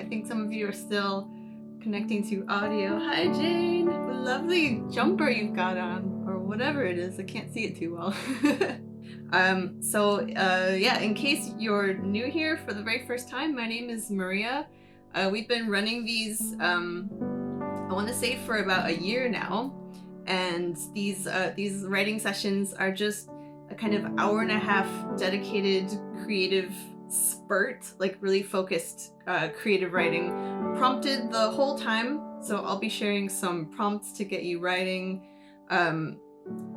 think some of you are still connecting to audio. Hi, Jane. The lovely jumper you've got on, or whatever it is. I can't see it too well. Yeah, in case you're new here for the very first time, my name is Maria. We've been running these, I want to say for about a year now, and these writing sessions are just a kind of hour and a half dedicated creative spurt, like really focused creative writing, prompted the whole time. So I'll be sharing some prompts to get you writing,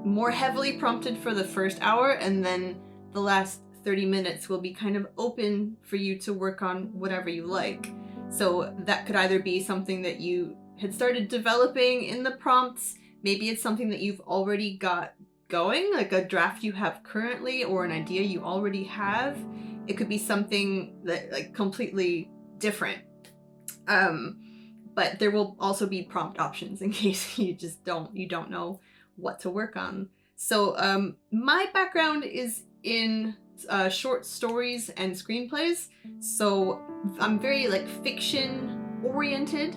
more heavily prompted for the first hour, and then the last 30 minutes will be kind of open for you to work on whatever you like. So that could either be something that you had started developing in the prompts, maybe it's something that you've already got going, like a draft you have currently or an idea you already have. It could be something that like completely different. But there will also be prompt options in case you don't know what to work on. So my background is in short stories and screenplays, so I'm very like fiction oriented.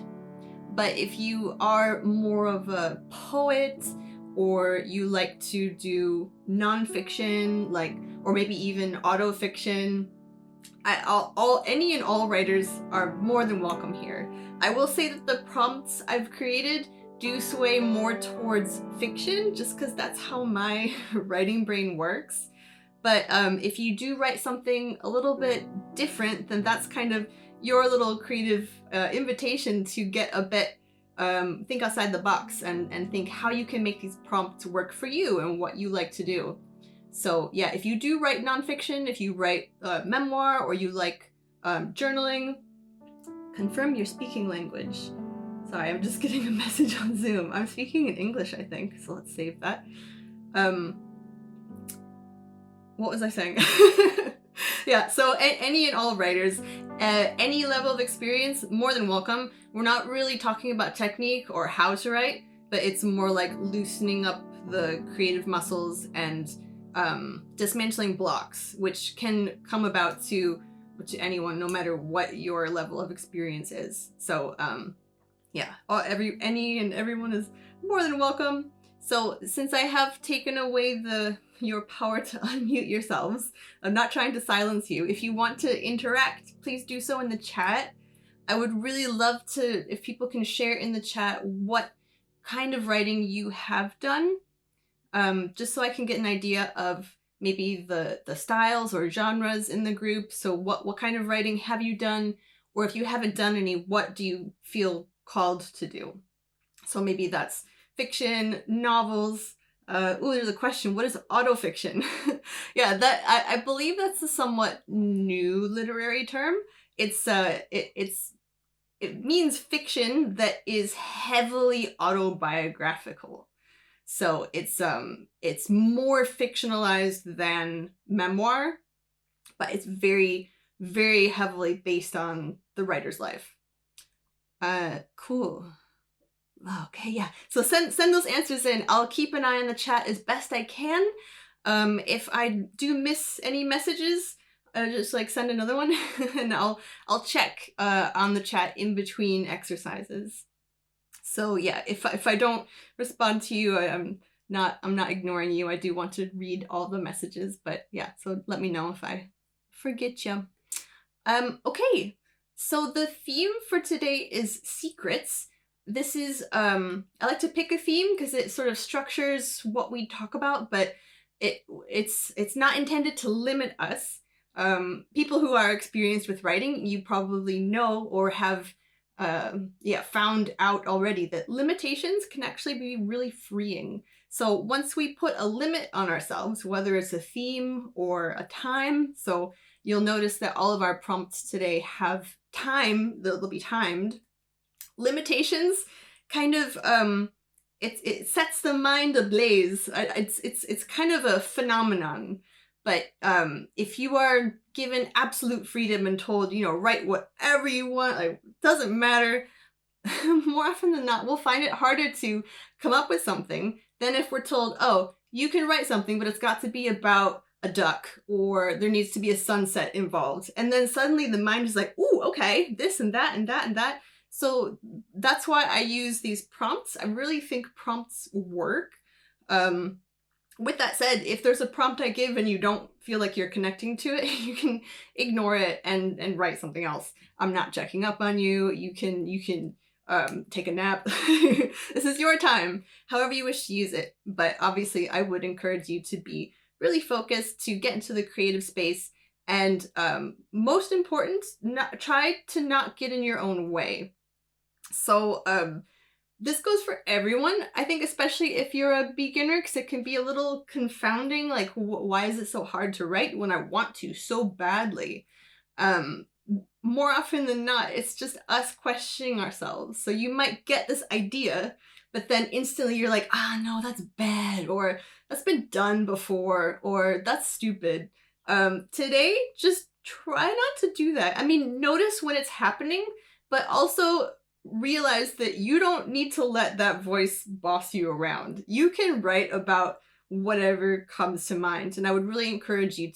But if you are more of a poet, or you like to do nonfiction, like, or maybe even autofiction, any and all writers are more than welcome here. I will say that the prompts I've created do sway more towards fiction, just because that's how my writing brain works. But if you do write something a little bit different, then that's kind of your little creative invitation to get a bit, think outside the box and think how you can make these prompts work for you and what you like to do. So yeah, if you do write nonfiction, if you write memoir, or you like journaling, confirm your speaking language. Sorry, I'm just getting a message on Zoom. I'm speaking in English, I think, so let's save that. What was I saying? Yeah, so any and all writers, any level of experience, more than welcome. We're not really talking about technique or how to write, but it's more like loosening up the creative muscles and dismantling blocks, which can come about to anyone, no matter what your level of experience is. So yeah, any and everyone is more than welcome. So since I have taken away your power to unmute yourselves, I'm not trying to silence you. If you want to interact, please do so in the chat. I would really love to, if people can share in the chat what kind of writing you have done, just so I can get an idea of maybe the styles or genres in the group. So what kind of writing have you done? Or if you haven't done any, what do you feel called to do? So maybe that's fiction, novels. There's a question. What is autofiction? Yeah, I believe that's a somewhat new literary term. It means fiction that is heavily autobiographical. So it's more fictionalized than memoir, but it's very, very heavily based on the writer's life. Cool. Okay, yeah. So send those answers in. I'll keep an eye on the chat as best I can. If I do miss any messages, just like send another one, and I'll check on the chat in between exercises. So yeah, if I don't respond to you, I'm not ignoring you. I do want to read all the messages, but yeah. So let me know if I forget you. Okay. So the theme for today is secrets. This is, I like to pick a theme because it sort of structures what we talk about, but it's not intended to limit us. People who are experienced with writing, you probably know or have found out already that limitations can actually be really freeing. So once we put a limit on ourselves, whether it's a theme or a time, so you'll notice that all of our prompts today have time, they'll be timed. Limitations kind of it sets the mind ablaze. It's kind of a phenomenon. But if you are given absolute freedom and told, write whatever you want, like, doesn't matter, more often than not, we'll find it harder to come up with something than if we're told, oh, you can write something, but it's got to be about a duck, or there needs to be a sunset involved. And then suddenly the mind is like, ooh, okay, this and that and that and that. So that's why I use these prompts. I really think prompts work. With that said, if there's a prompt I give and you don't feel like you're connecting to it, you can ignore it and write something else. I'm not checking up on you. You can take a nap. This is your time, however you wish to use it. But obviously, I would encourage you to be really focused, to get into the creative space, and most important, try to not get in your own way. So this goes for everyone, I think, especially if you're a beginner, because it can be a little confounding, like, why is it so hard to write when I want to so badly? More often than not, it's just us questioning ourselves. So you might get this idea, but then instantly you're like, no, that's bad, or that's been done before, or that's stupid. Today, just try not to do that. I mean, notice when it's happening, but also realize that you don't need to let that voice boss you around. You can write about whatever comes to mind, and I would really encourage you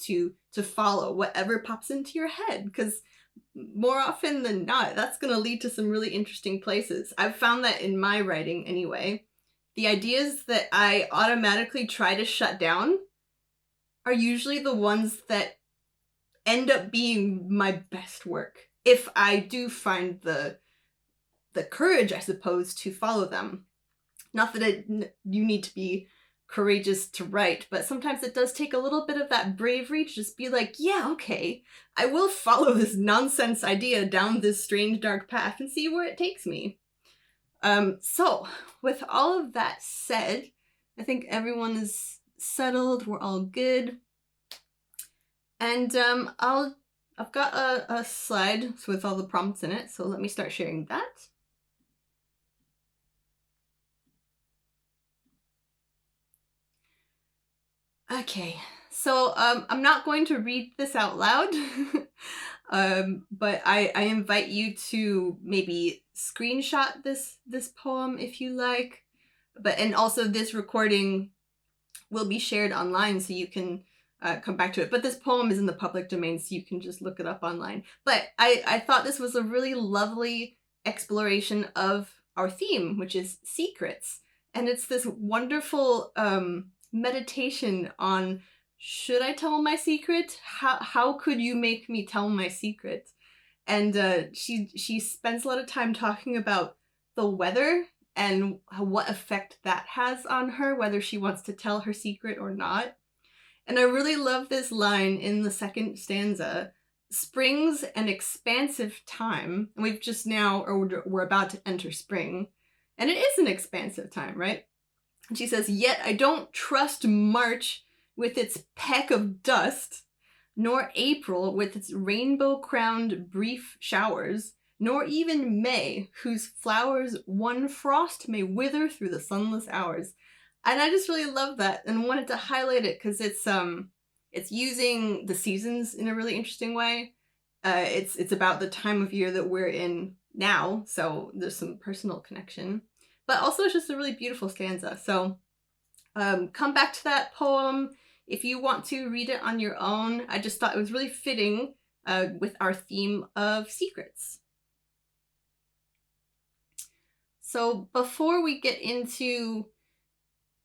to follow whatever pops into your head, because more often than not, that's going to lead to some really interesting places. I've found that in my writing anyway. The ideas that I automatically try to shut down are usually the ones that end up being my best work, if I do find the courage, I suppose, to follow them. Not that you need to be courageous to write, but sometimes it does take a little bit of that bravery to just be like, yeah, okay, I will follow this nonsense idea down this strange dark path and see where it takes me. So with all of that said, I think everyone is settled, we're all good. And I've got a slide with all the prompts in it, so let me start sharing that. Okay, so I'm not going to read this out loud, but I invite you to maybe screenshot this poem if you like. And also this recording will be shared online, so you can come back to it. But this poem is in the public domain, so you can just look it up online. But I thought this was a really lovely exploration of our theme, which is secrets. And it's this wonderful meditation on, should I tell my secret? How could you make me tell my secret? And she spends a lot of time talking about the weather and what effect that has on her, whether she wants to tell her secret or not. And I really love this line in the second stanza. Spring's an expansive time. And we've just now, or we're about to enter spring. And it is an expansive time, right? And she says, yet I don't trust March with its peck of dust, nor April with its rainbow-crowned brief showers, nor even May, whose flowers one frost may wither through the sunless hours. And I just really love that and wanted to highlight it because it's using the seasons in a really interesting way. It's about the time of year that we're in now, so there's some personal connection. But also it's just a really beautiful stanza. So come back to that poem if you want to read it on your own. I just thought it was really fitting with our theme of secrets. So before we get into,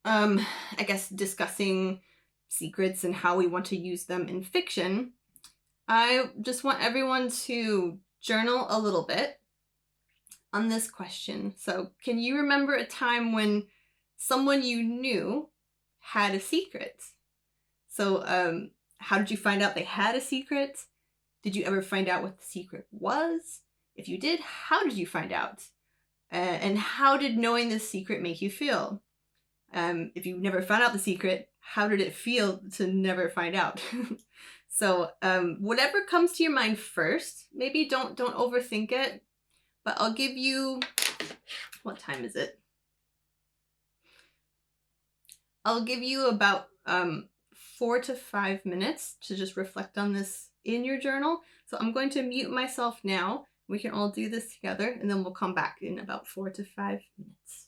I guess, discussing secrets and how we want to use them in fiction, I just want everyone to journal a little bit on this question. So can you remember a time when someone you knew had a secret? So how did you find out they had a secret? Did you ever find out what the secret was? If you did, how did you find out? And how did knowing this secret make you feel? If you never found out the secret, how did it feel to never find out? So whatever comes to your mind first, maybe don't overthink it, but I'll give you, what time is it? I'll give you about 4 to 5 minutes to just reflect on this in your journal. So I'm going to mute myself now. We can all do this together, and then we'll come back in about 4 to 5 minutes.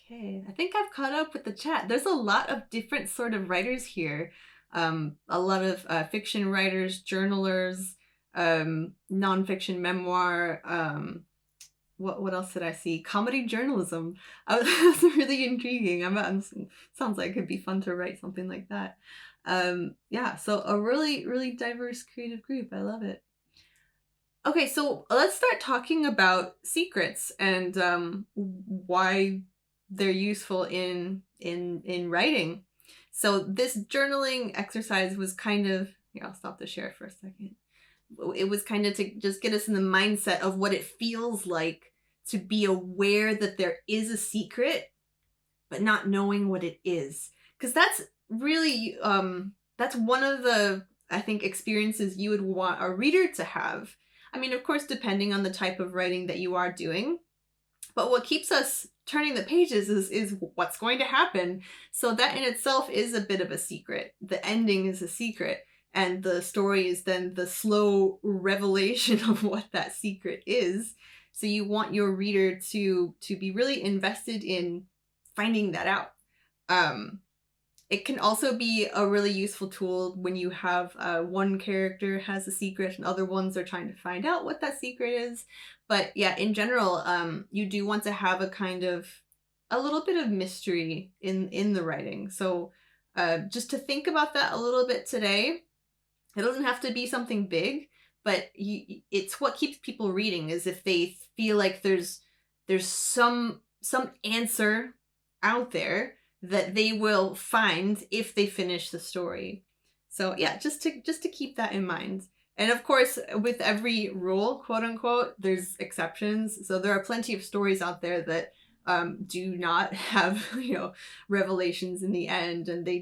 Okay, I think I've caught up with the chat. There's a lot of different sort of writers here. A lot of fiction writers, journalers, nonfiction memoir. What else did I see? Comedy journalism. That's really intriguing. Sounds like it'd be fun to write something like that. Yeah, so a really diverse creative group. I love it. Okay, so let's start talking about secrets and why they're useful in writing. So this journaling exercise was kind of, here, I'll stop the share for a second. It was kind of to just get us in the mindset of what it feels like to be aware that there is a secret, but not knowing what it is. Because that's really, that's one of the, I think, experiences you would want a reader to have. I mean, of course, depending on the type of writing that you are doing. But what keeps us turning the pages is what's going to happen. So that in itself is a bit of a secret. The ending is a secret. And the story is then the slow revelation of what that secret is. So you want your reader to be really invested in finding that out. It can also be a really useful tool when you have one character has a secret and other ones are trying to find out what that secret is. But yeah, in general, you do want to have a kind of a little bit of mystery in the writing. So just to think about that a little bit today. It doesn't have to be something big, but it's what keeps people reading is if they feel like there's some answer out there that they will find if they finish the story. So yeah, just to keep that in mind. And of course, with every rule, quote unquote, there's exceptions. So there are plenty of stories out there that do not have revelations in the end, and they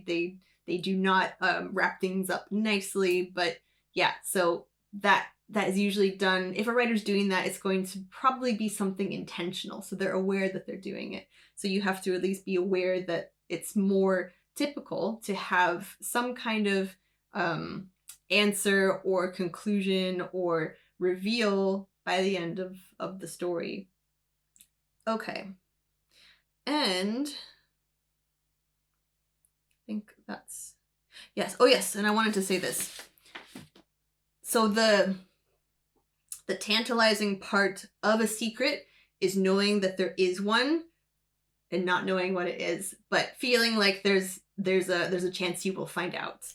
do not wrap things up nicely. But yeah, so that is usually done. If a writer's doing that, it's going to probably be something intentional. So they're aware that they're doing it. So you have to at least be aware that it's more typical to have some kind of answer or conclusion or reveal by the end of the story. Okay. And I think that's, yes. Oh yes, and I wanted to say this. So the tantalizing part of a secret is knowing that there is one and not knowing what it is, but feeling like there's a chance you will find out.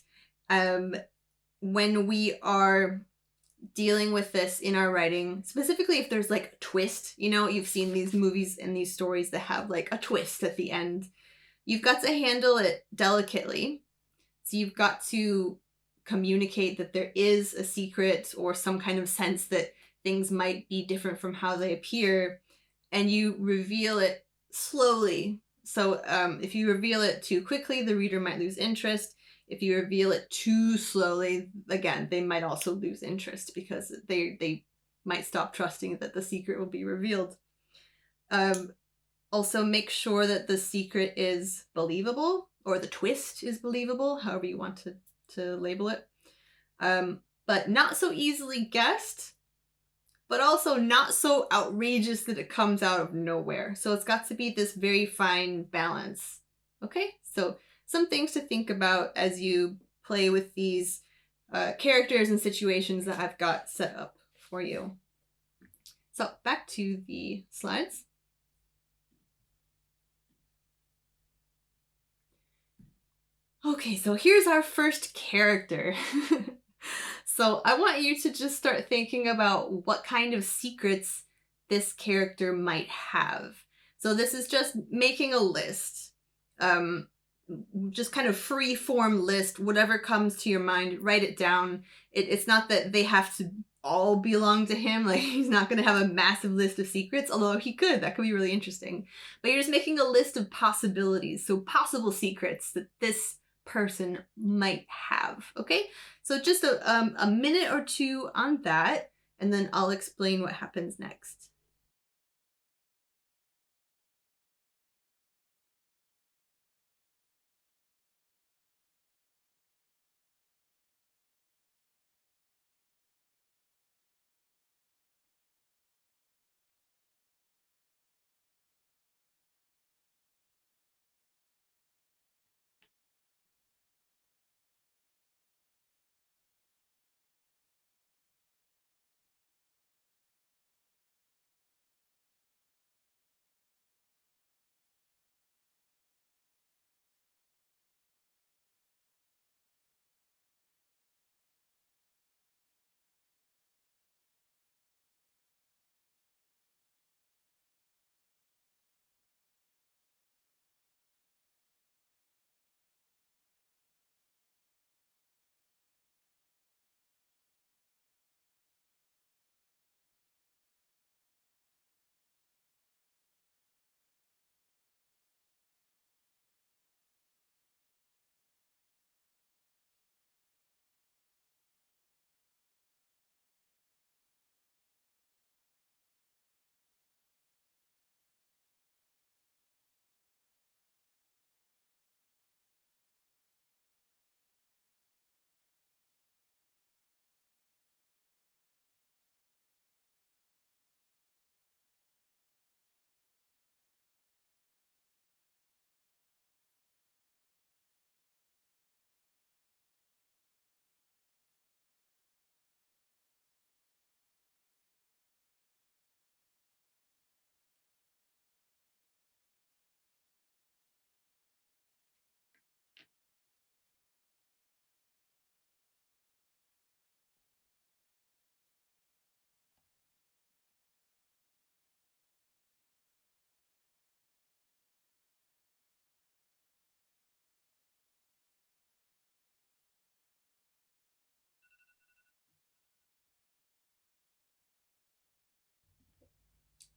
When we are dealing with this in our writing, specifically if there's like a twist, you've seen these movies and these stories that have like a twist at the end. You've got to handle it delicately. So you've got to communicate that there is a secret or some kind of sense that things might be different from how they appear, and you reveal it slowly. So if you reveal it too quickly, the reader might lose interest. If you reveal it too slowly, again, they might also lose interest because they might stop trusting that the secret will be revealed. Also, make sure that the secret is believable, or the twist is believable, however you want to label it. But not so easily guessed, but also not so outrageous that it comes out of nowhere. So it's got to be this very fine balance. Okay, so some things to think about as you play with these characters and situations that I've got set up for you. So back to the slides. Okay, so here's our first character. So I want you to just start thinking about what kind of secrets this character might have. So this is just making a list. Just kind of free form list, whatever comes to your mind, write it down. It's not that they have to all belong to him. Like, he's not going to have a massive list of secrets, although he could. That could be really interesting. But you're just making a list of possibilities. So possible secrets that this person might have. Okay, so just a minute or two on that, and then I'll explain what happens next.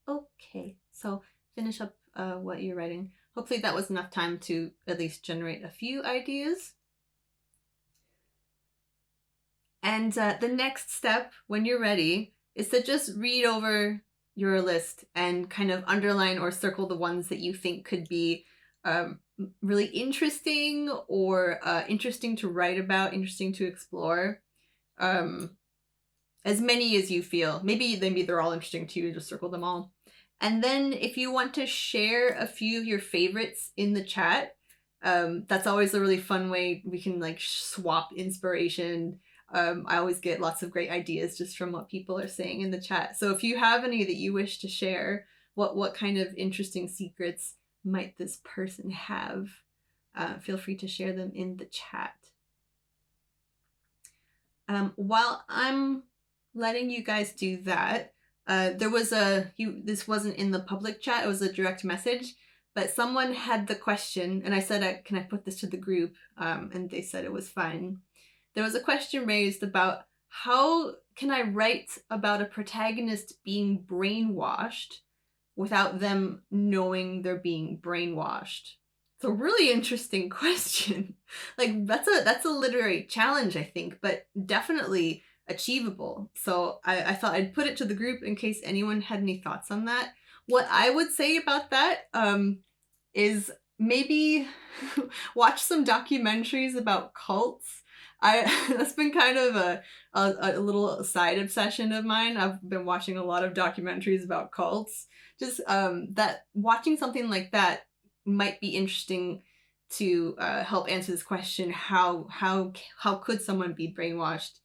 Okay, so finish up what you're writing. Hopefully that was enough time to at least generate a few ideas. And the next step, when you're ready, is to just read over your list and kind of underline or circle the ones that you think could be really interesting or interesting to write about, interesting to explore. As many as you feel. Maybe they're all interesting to you, just circle them all. And then if you want to share a few of your favorites in the chat, that's always a really fun way we can like swap inspiration. I always get lots of great ideas just from what people are saying in the chat. So if you have any that you wish to share, what kind of interesting secrets might this person have? Feel free to share them in the chat. While I'm letting you guys do that, there was this wasn't in the public chat, it was a direct message, but someone had the question, and I said, can I put this to the group? And they said it was fine. There was a question raised about how can I write about a protagonist being brainwashed without them knowing they're being brainwashed? It's a really interesting question. Like that's a literary challenge, I think, but definitely achievable. So I thought I'd put it to the group in case anyone had any thoughts on that. What I would say about that is maybe watch some documentaries about cults. That's been kind of a little side obsession of mine. I've been watching a lot of documentaries about cults. Just that watching something like that might be interesting to help answer this question: how could someone be brainwashed?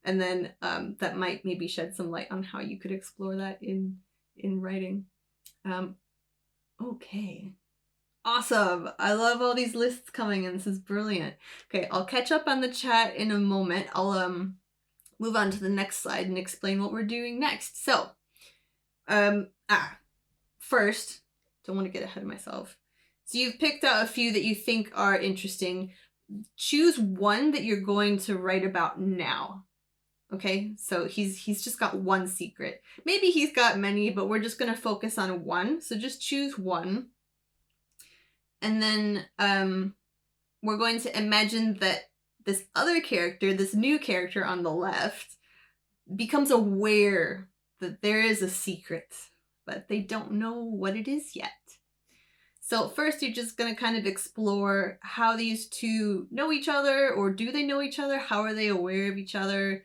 And then that might maybe shed some light on how you could explore that in writing. Okay. Awesome. I love all these lists coming in. This is brilliant. Okay, I'll catch up on the chat in a moment. I'll move on to the next slide and explain what we're doing next. So, first, don't want to get ahead of myself. So you've picked out a few that you think are interesting. Choose one that you're going to write about now. Okay, so he's just got one secret. Maybe he's got many, but we're just going to focus on one. So just choose one. And then we're going to imagine that this other character, this new character on the left, becomes aware that there is a secret, but they don't know what it is yet. So first you're just going to kind of explore how these two know each other, or do they know each other? How are they aware of each other?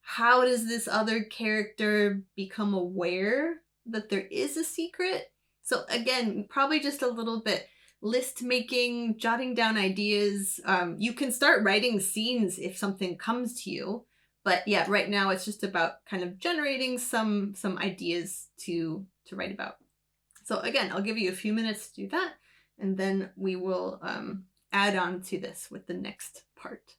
How does this other character become aware that there is a secret? So again, probably just a little bit list making, jotting down ideas. You can start writing scenes if something comes to you. But yeah, right now it's just about kind of generating some ideas to write about. So again, I'll give you a few minutes to do that, and then we will add on to this with the next part.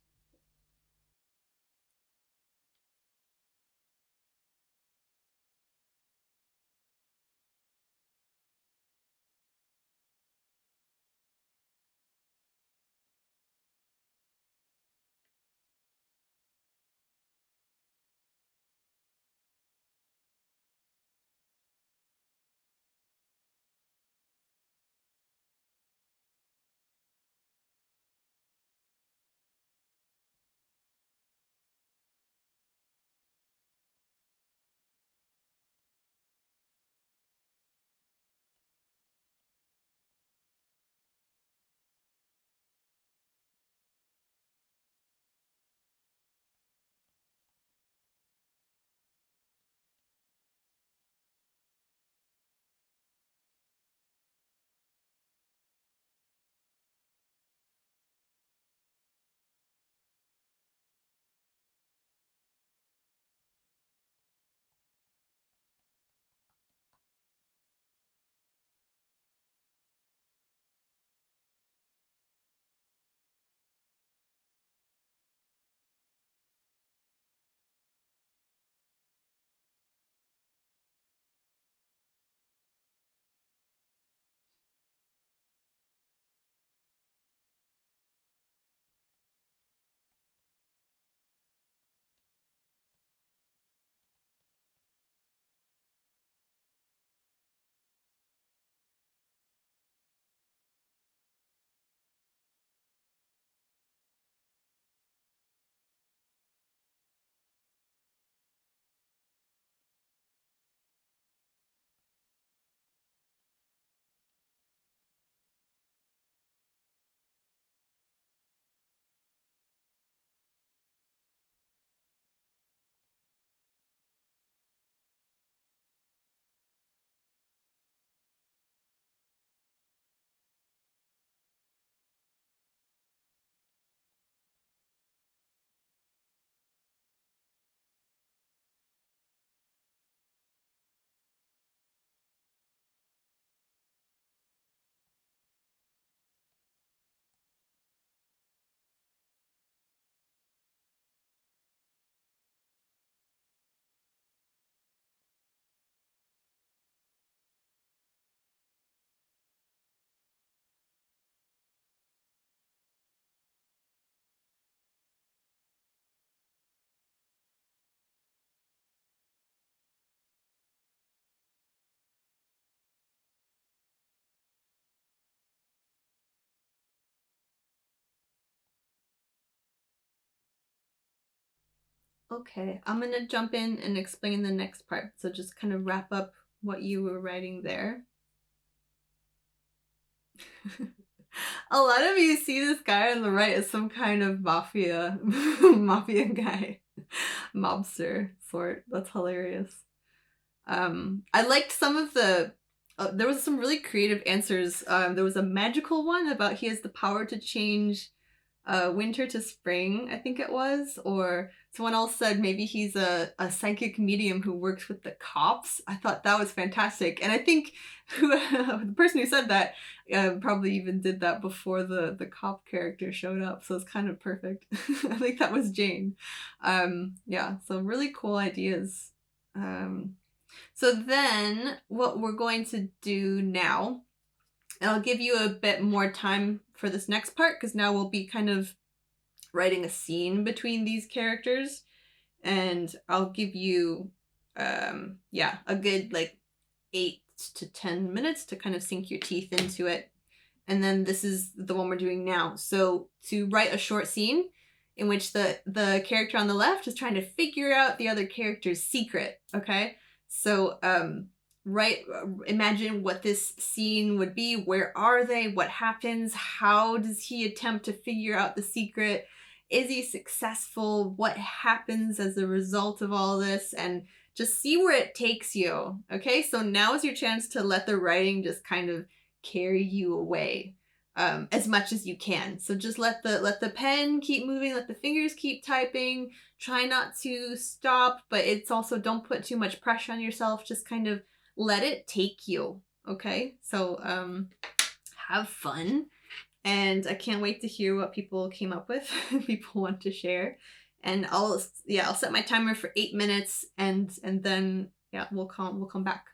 Okay, I'm gonna jump in and explain the next part. So just kind of wrap up what you were writing there. A lot of you see this guy on the right as some kind of mafia mafia guy, mobster sort. That's hilarious. I liked some of the. There was some really creative answers. There was a magical one about he has the power to change winter to spring, I think it was, or someone else said maybe he's a psychic medium who works with the cops. I thought that was fantastic, and I think the person who said that probably even did that before the cop character showed up, so it's kind of perfect. I think that was Jane. Yeah, so really cool ideas. So then, what we're going to do now, and I'll give you a bit more time for this next part because now we'll be kind of writing a scene between these characters, and I'll give you yeah, a good like 8 to 10 minutes to kind of sink your teeth into it. And then this is the one we're doing now. So to write a short scene in which the character on the left is trying to figure out the other character's secret, okay? So right, imagine what this scene would be. Where are they? What happens? How does he attempt to figure out the secret? Is he successful? What happens as a result of all this? And just see where it takes you. Okay, so now is your chance to let the writing just kind of carry you away as much as you can. So just let the pen keep moving, let the fingers keep typing. Try not to stop, but it's also don't put too much pressure on yourself. Just kind of let it take you. Okay, so have fun, and I can't wait to hear what people came up with. People want to share, and I'll set my timer for 8 minutes, and then yeah, we'll come back.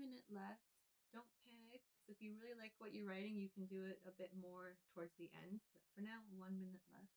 minute left. Don't panic, because if you really like what you're writing, you can do it a bit more towards the end. But for now, 1 minute left.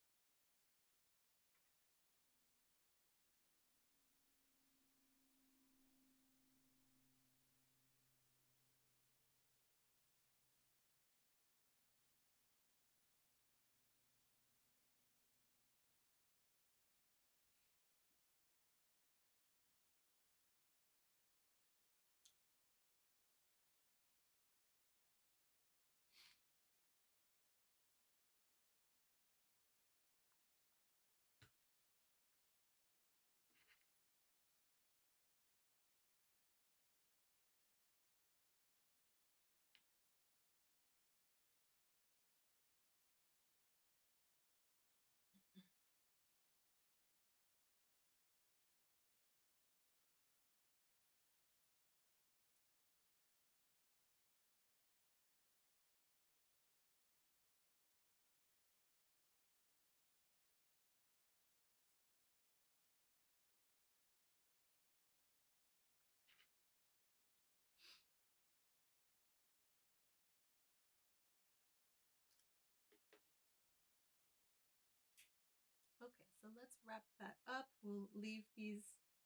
Okay, so let's wrap that up. We'll leave these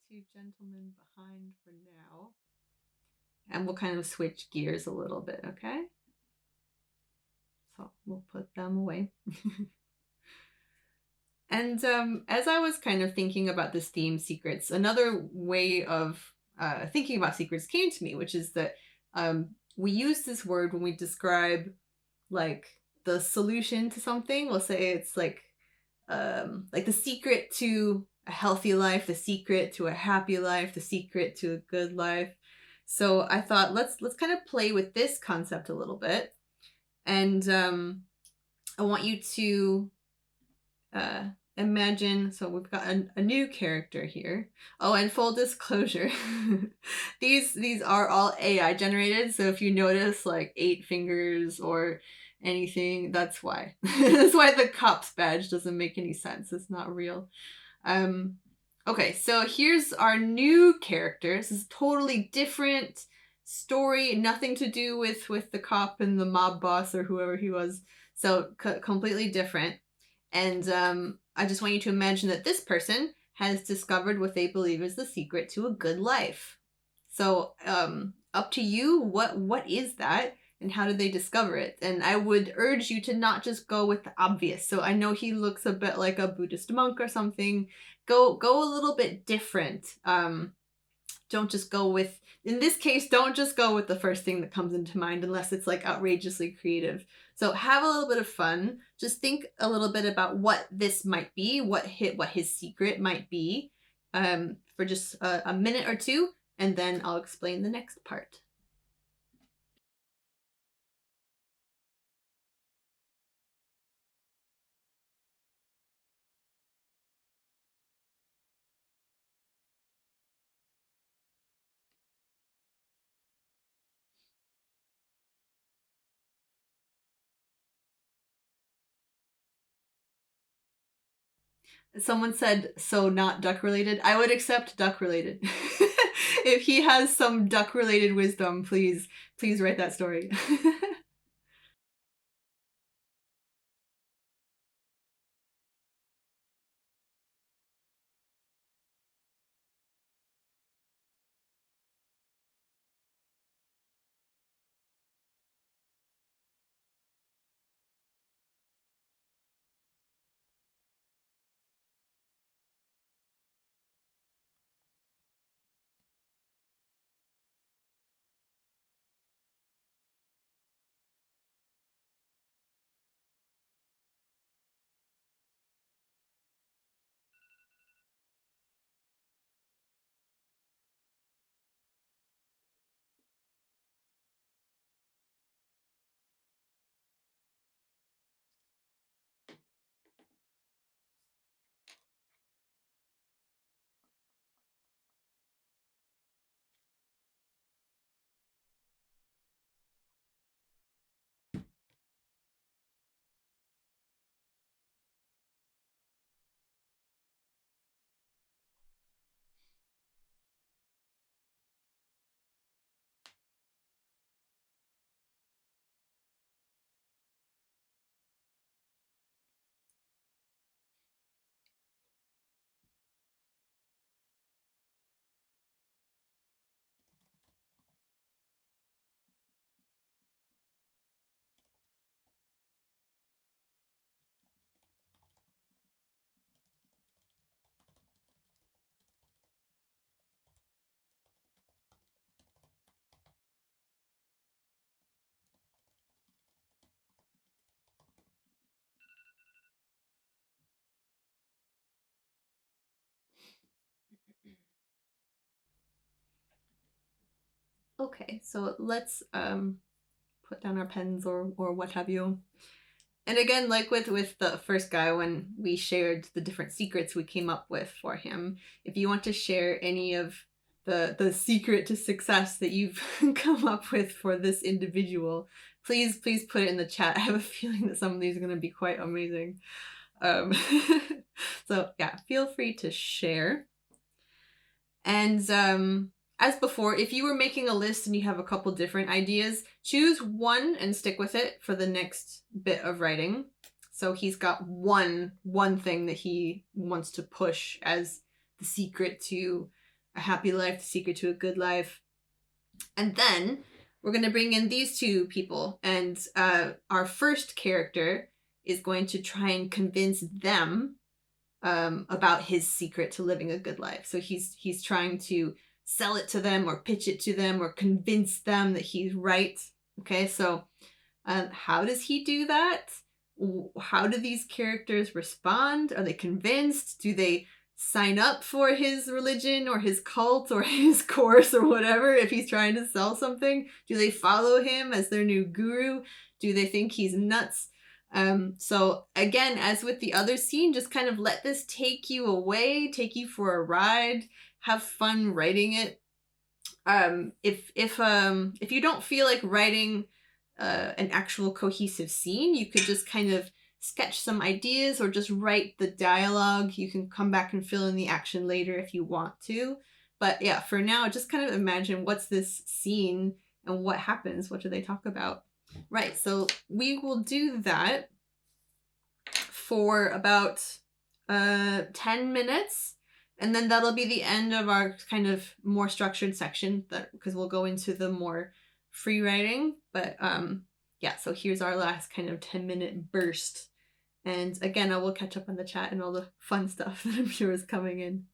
two gentlemen behind for now. And we'll kind of switch gears a little bit, okay? So we'll put them away. And as I was kind of thinking about this theme, secrets, another way of thinking about secrets came to me, which is that we use this word when we describe like the solution to something. We'll say it's like the secret to a healthy life, the secret to a happy life, the secret to a good life. So I thought let's kind of play with this concept a little bit, and I want you to imagine. So we've got a new character here. Oh, and full disclosure, these are all AI generated. So if you notice like 8 fingers or anything, that's why. That's why the cop's badge doesn't make any sense. It's not real. Okay, so here's our new character. This is totally different story, nothing to do with the cop and the mob boss or whoever he was. So completely different. And I just want you to imagine that this person has discovered what they believe is the secret to a good life. So up to you, what is that? And how did they discover it? And I would urge you to not just go with the obvious. So I know he looks a bit like a Buddhist monk or something. Go a little bit different. Don't just go with, in this case, don't just go with the first thing that comes into mind unless it's like outrageously creative. So have a little bit of fun. Just think a little bit about what this might be, what his secret might be, for just a minute or two, and then I'll explain the next part. Someone said, so not duck related. I would accept duck related. If he has some duck related wisdom, please write that story. Okay, so let's put down our pens or what have you. And again, like with the first guy, when we shared the different secrets we came up with for him, if you want to share any of the secret to success that you've come up with for this individual, please put it in the chat. I have a feeling that some of these are going to be quite amazing. Um, so yeah, feel free to share. And as before, if you were making a list and you have a couple different ideas, choose one and stick with it for the next bit of writing. So he's got one thing that he wants to push as the secret to a happy life, the secret to a good life. And then we're going to bring in these two people, and our first character is going to try and convince them about his secret to living a good life. So he's trying to sell it to them or pitch it to them or convince them that he's right. Okay, so how does he do that? How do these characters respond? Are they convinced? Do they sign up for his religion or his cult or his course or whatever if he's trying to sell something? Do they follow him as their new guru? Do they think he's nuts? So again, as with the other scene, just kind of let this take you away, take you for a ride, have fun writing it. If you don't feel like writing an actual cohesive scene, you could just kind of sketch some ideas or just write the dialogue. You can come back and fill in the action later if you want to. But yeah, for now, just kind of imagine what's this scene and what happens. What do they talk about? Right, so we will do that for about 10 minutes, and then that'll be the end of our kind of more structured section, that because we'll go into the more free writing. But yeah, so here's our last kind of 10-minute burst. And again, I will catch up on the chat and all the fun stuff that I'm sure is coming in.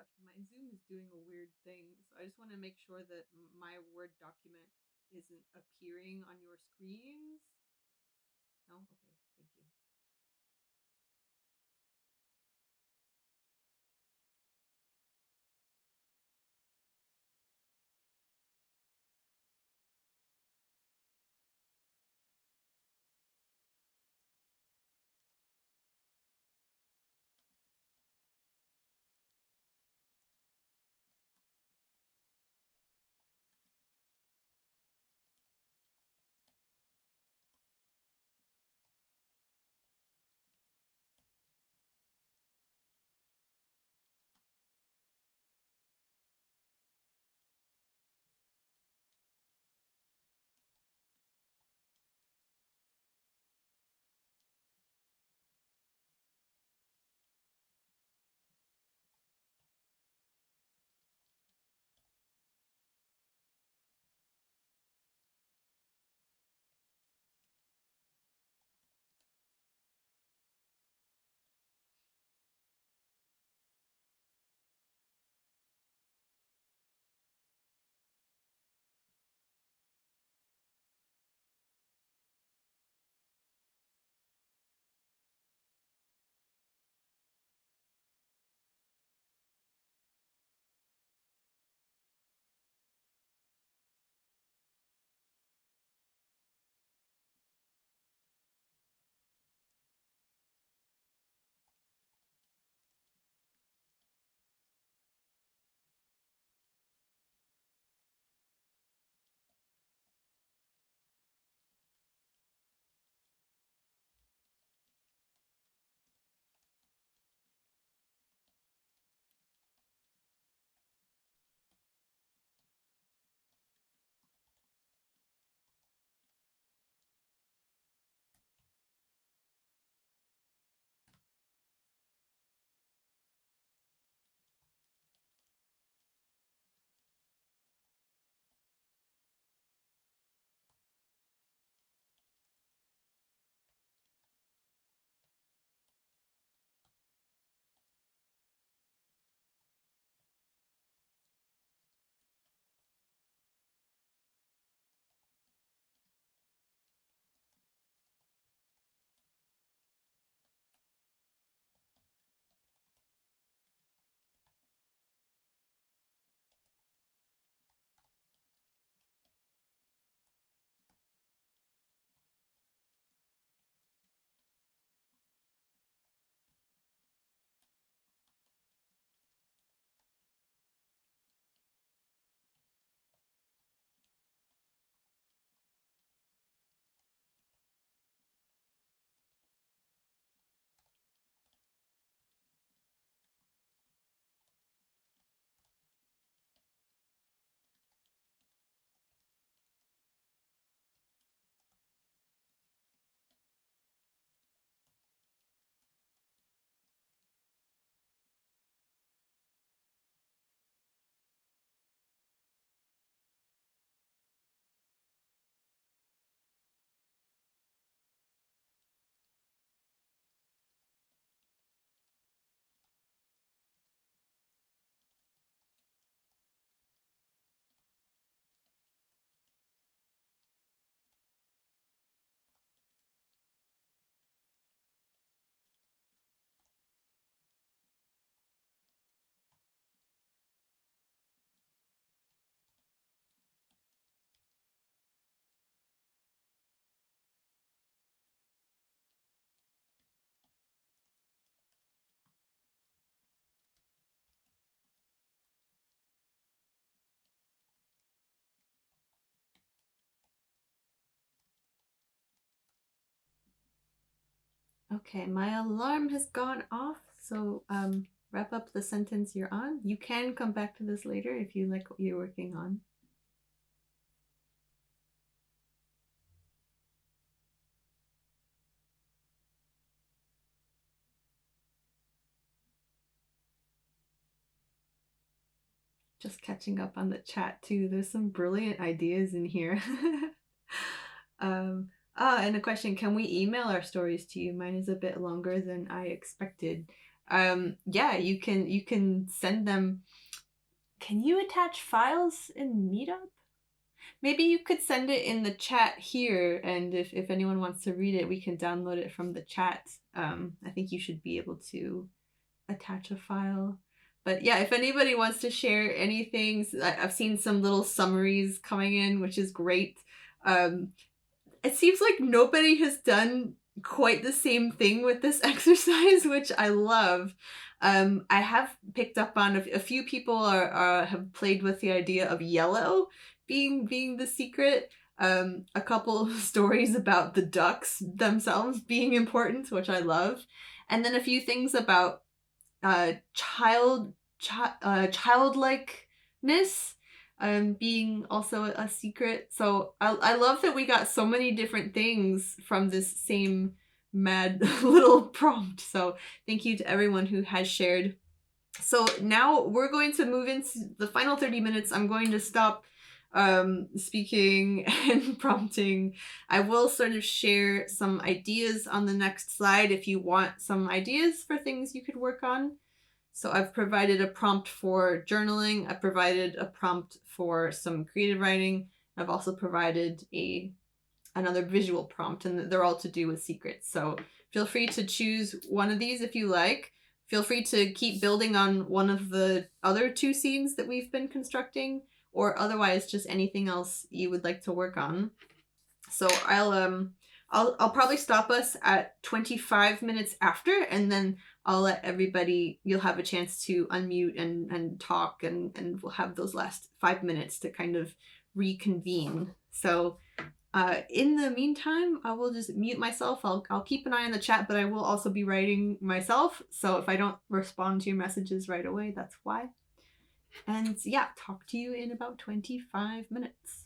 gosh, my Zoom is doing a weird thing. So I just want to make sure that my Word document isn't appearing on your screens. No? Okay, thank you. Okay, my alarm has gone off, so wrap up the sentence you're on. You can come back to this later if you like what you're working on. Just catching up on the chat too. There's some brilliant ideas in here. And a question, can we email our stories to you? Mine is a bit longer than I expected. Yeah, you can send them. Can you attach files in Meetup? Maybe you could send it in the chat here, and if anyone wants to read it, we can download it from the chat. I think you should be able to attach a file. But yeah, if anybody wants to share anything, I've seen some little summaries coming in, which is great. Um, it seems like nobody has done quite the same thing with this exercise, which I love. I have picked up on a few people have played with the idea of yellow being the secret. A couple stories about the ducks themselves being important, which I love, and then a few things about childlikeness being also a secret. So I love that we got so many different things from this same mad little prompt. So thank you to everyone who has shared. So now we're going to move into the final 30 minutes. I'm going to stop speaking and prompting. I will sort of share some ideas on the next slide if you want some ideas for things you could work on. So I've provided a prompt for journaling. I've provided a prompt for some creative writing. I've also provided another visual prompt, and they're all to do with secrets. So feel free to choose one of these if you like. Feel free to keep building on one of the other two scenes that we've been constructing, or otherwise just anything else you would like to work on. So I'll probably stop us at 25 minutes after, and then I'll let everybody, you'll have a chance to unmute and talk, and we'll have those last 5 minutes to kind of reconvene. So in the meantime, I will just mute myself. I'll keep an eye on the chat, but I will also be writing myself. So if I don't respond to your messages right away, that's why. And yeah, talk to you in about 25 minutes.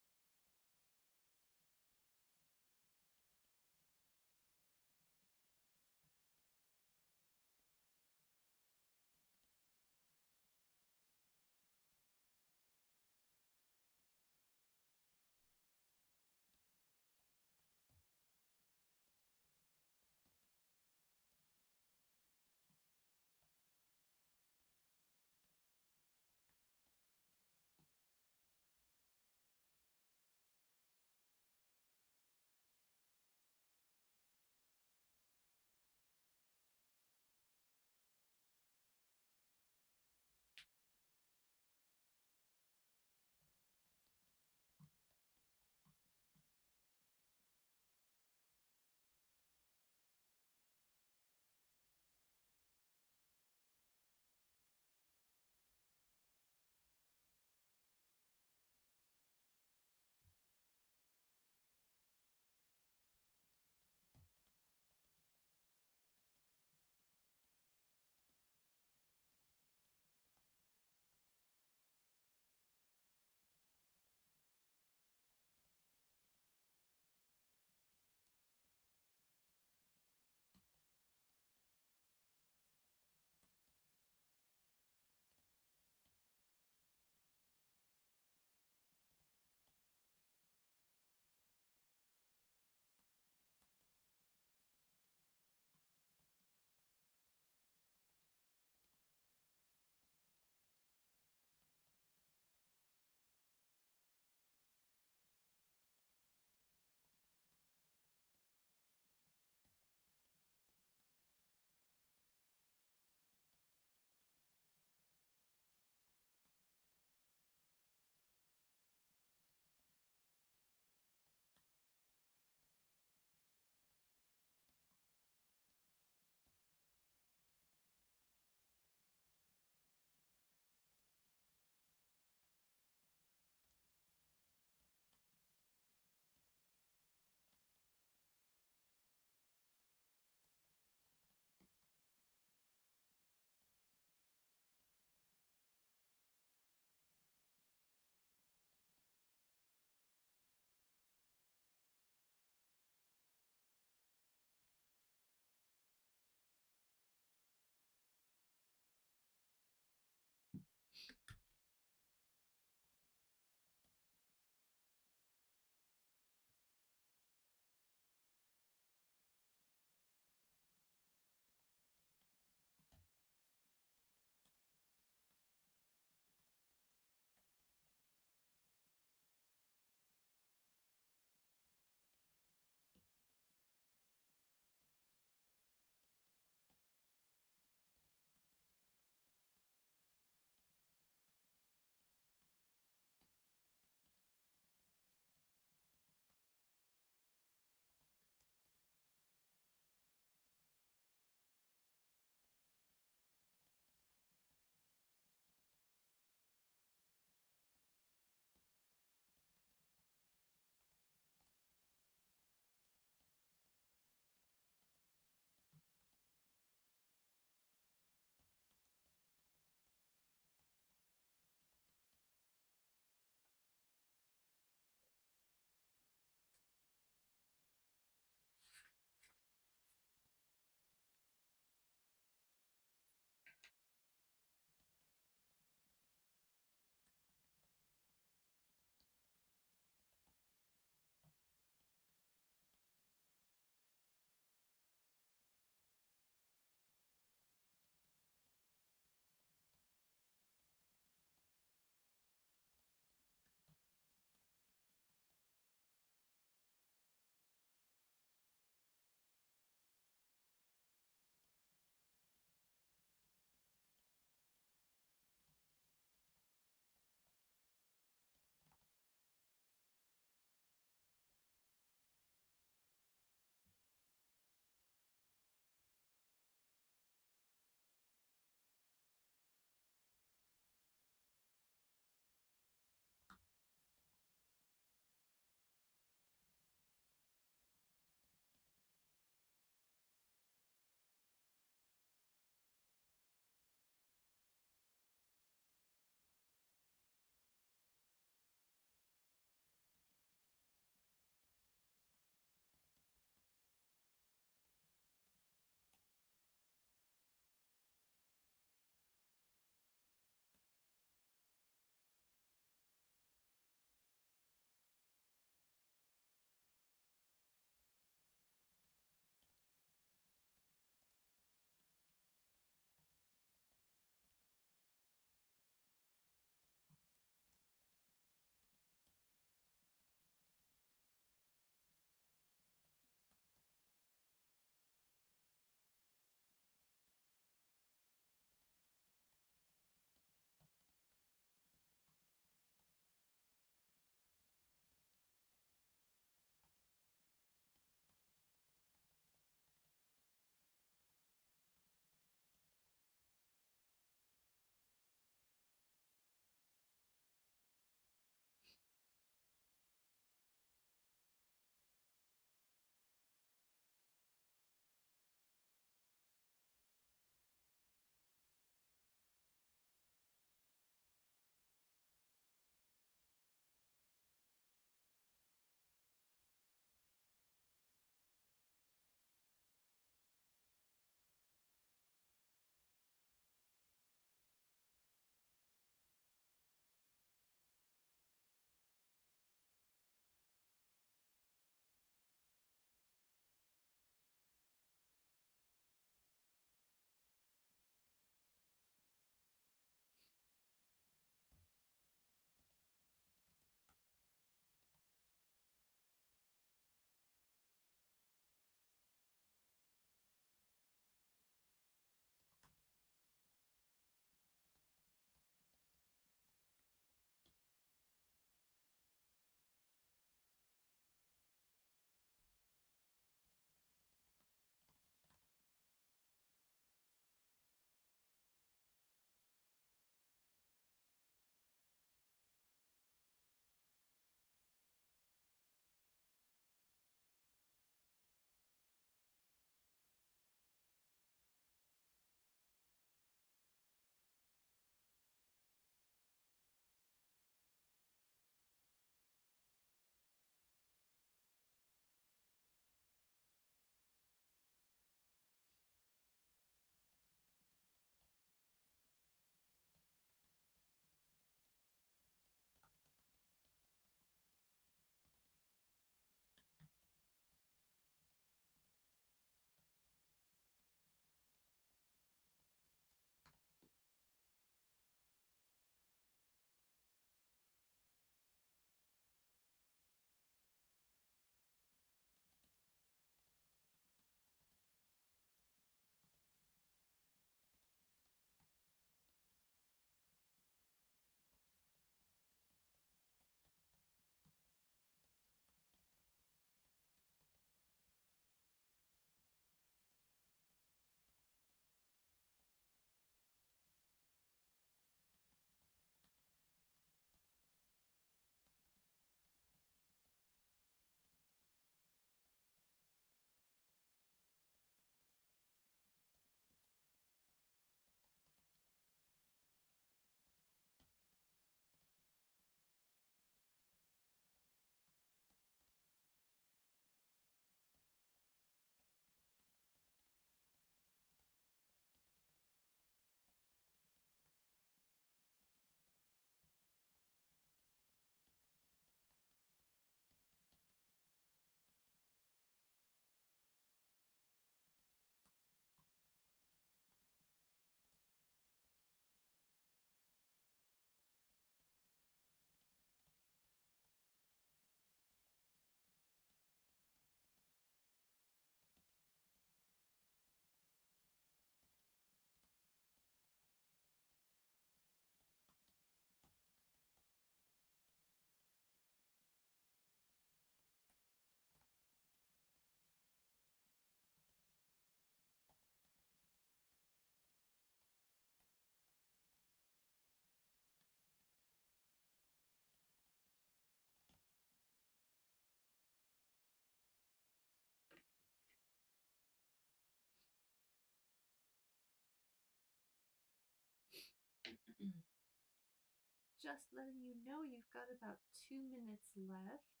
just letting you know you've got about 2 minutes left,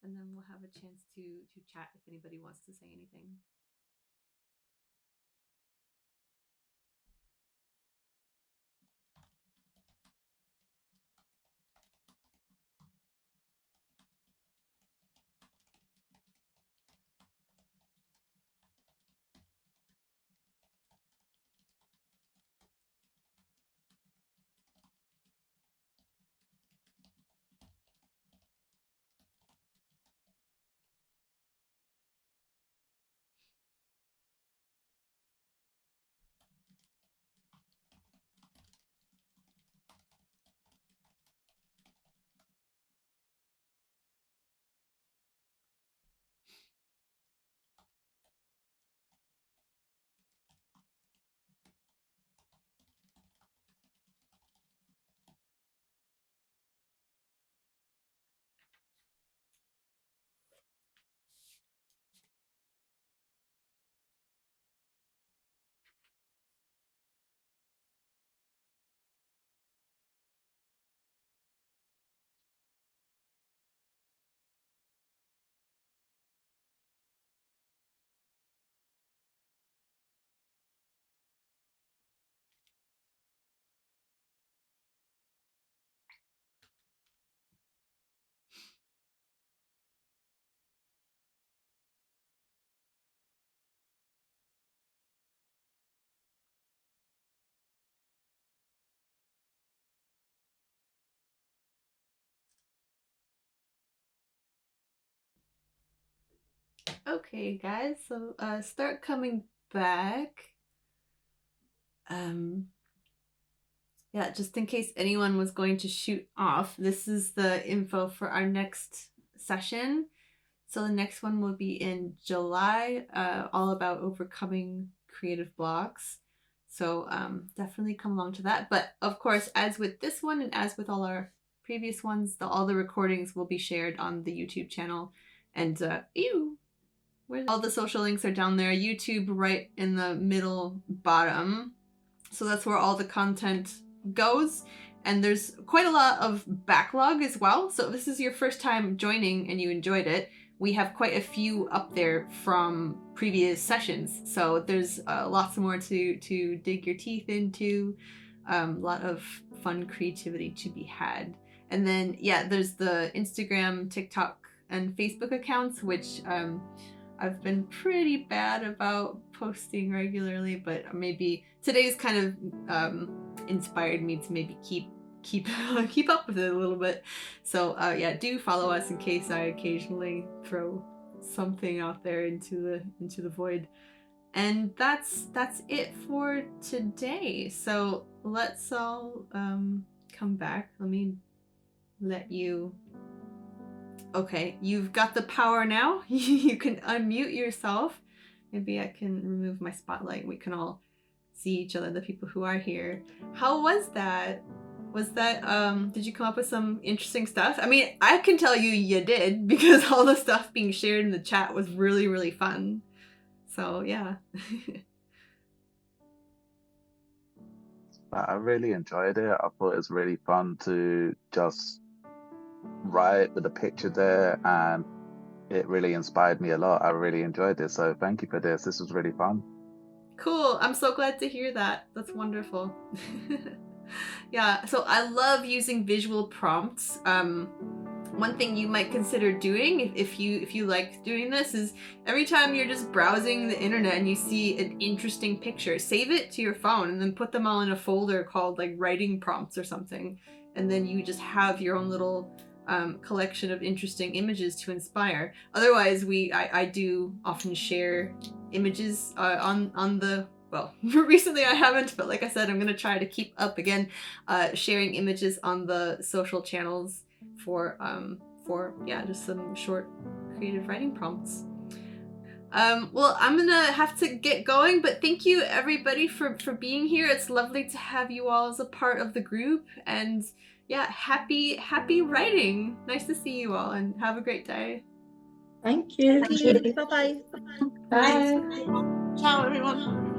and then we'll have a chance to chat if anybody wants to say anything. Okay, guys, so start coming back. Yeah, just in case anyone was going to shoot off, this is the info for our next session. So the next one will be in July, all about overcoming creative blocks. So definitely come along to that. But of course, as with this one and as with all our previous ones, all the recordings will be shared on the YouTube channel. And all the social links are down there. YouTube right in the middle bottom. So that's where all the content goes. And there's quite a lot of backlog as well. So if this is your first time joining and you enjoyed it, we have quite a few up there from previous sessions. So there's lots more to dig your teeth into. A lot of fun creativity to be had. And then, yeah, there's the Instagram, TikTok, and Facebook accounts, which I've been pretty bad about posting regularly, but maybe today's kind of inspired me to maybe keep up with it a little bit. So yeah, do follow us in case I occasionally throw something out there into the void. And that's it for today. So let's all come back. Let me let you. Okay, you've got the power now. You can unmute yourself. Maybe I can remove my spotlight. We can all see each other, the people who are here. How was that? Was that, did you come up with some interesting stuff? I mean, I can tell you did, because all the stuff being shared in the chat was really, really fun. So, yeah. I really enjoyed it. I thought it was really fun to just write with a picture there, and it really inspired me a lot. I really enjoyed it. So thank you for this. This was really fun. Cool. I'm so glad to hear that. That's wonderful. Yeah, so I love using visual prompts. One thing you might consider doing if you like doing this is every time you're just browsing the internet and you see an interesting picture, save it to your phone and then put them all in a folder called like writing prompts or something, and then you just have your own little collection of interesting images to inspire. Otherwise, I do often share images on the, well, recently I haven't, but like I said, I'm gonna try to keep up again, sharing images on the social channels for yeah, just some short creative writing prompts. Well, I'm gonna have to get going, but thank you everybody for being here. It's lovely to have you all as a part of the group, and yeah, happy writing. Nice to see you all, and have a great day. Thank you. Thank you. Bye-bye. Bye. Ciao, everyone.